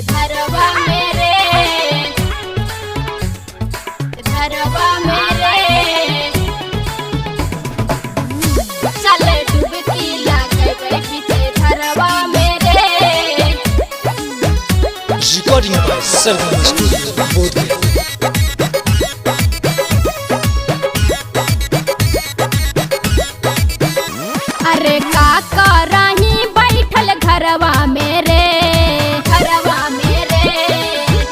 घरवा मेरे, घरवा मेरे, चले डुबकी लागे पीछे घरवा मेरे। Recording by Sargam Studio, Bodh Gaya। अरे का करही बैठल घरवा मेरे, घरवा मेरे,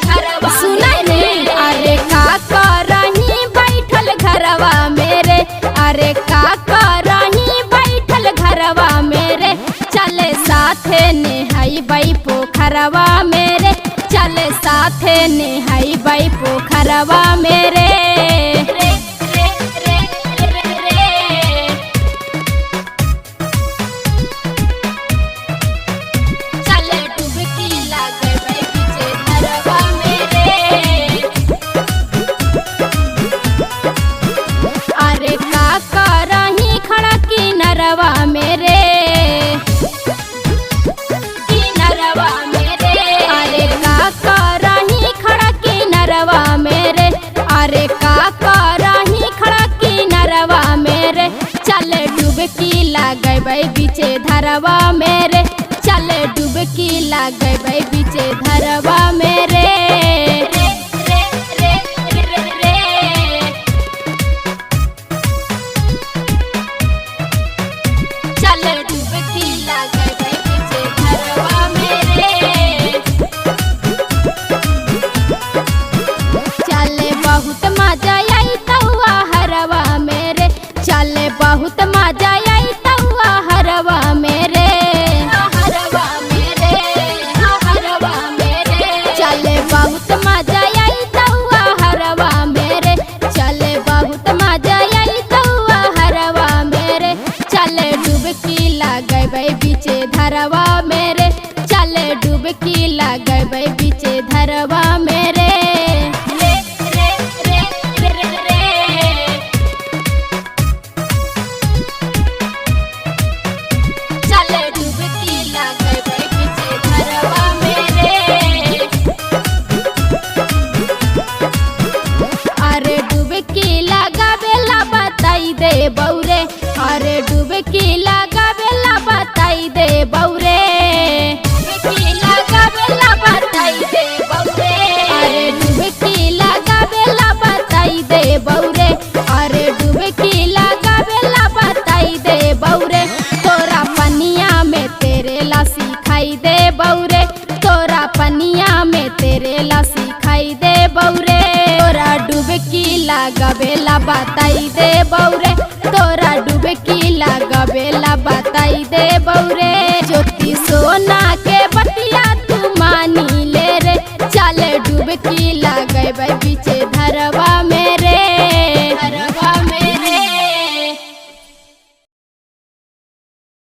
घरवा सुनाई नहीं। अरे का करही बैठल घरवा मेरे, अरे का करही बैठल घरवा मेरे। चले साथे नेहाई बाई पोखरवा मेरे, चले साथे नेहाई बाई पोखरवा मेरे। चले डुबकी लागे पीछे घरवा मेरे। अरे का करही खड़ा किनरवा मेरे, किनरवा मेरे। अरे का करही खड़ा किनरवा मेरे, अरे का करही खड़ा किनरवा मेरे। चले डुबकी लागे बीचे धरवा मेरे, चले डुबकी लागे बीचे धरवा मेरे। चले डुबकी लागे बीचे धरवा मेरे। चले बहुत मजा आई तहुआ हरवा मेरे, चले बहुत मजा आई तहुआ हरवा मेरे, हरवा मेरे, हरवा मेरे। चले बहुत मजा आई तहुआ हरवा मेरे, चले बहुत मजा आई तहुआ हरवा मेरे। चले डुबकी लागे बीचे धरवा मेरे, चले डुबकी लागे बीचे धरवा मेरे। चले डुबकी लागे पीछे घरवा मेरे। अरे डुबकी लगावेला बताई दे बौरे, अरे डुबकी लगावेला बताई दे बौरे, डुबकी लगावेला बताई दे बौरे। अरे डुबकी लगावेला बताई दे बौरे, अरे डुबकी लगावेला बताई दे बौरे। तोरा पनिया में तेरे ला सिखाई दे बौरे, तोरा पनिया में तेरे ला सिखाई दे बौरे। तोरा डुबकी लगावेला बताई दे बौरे, तोरा डुबकी लगावेला बताई दे बौरे। ज्योति सोना के बतिया तू मानी ले रे, चले डुबकी लागे बीचे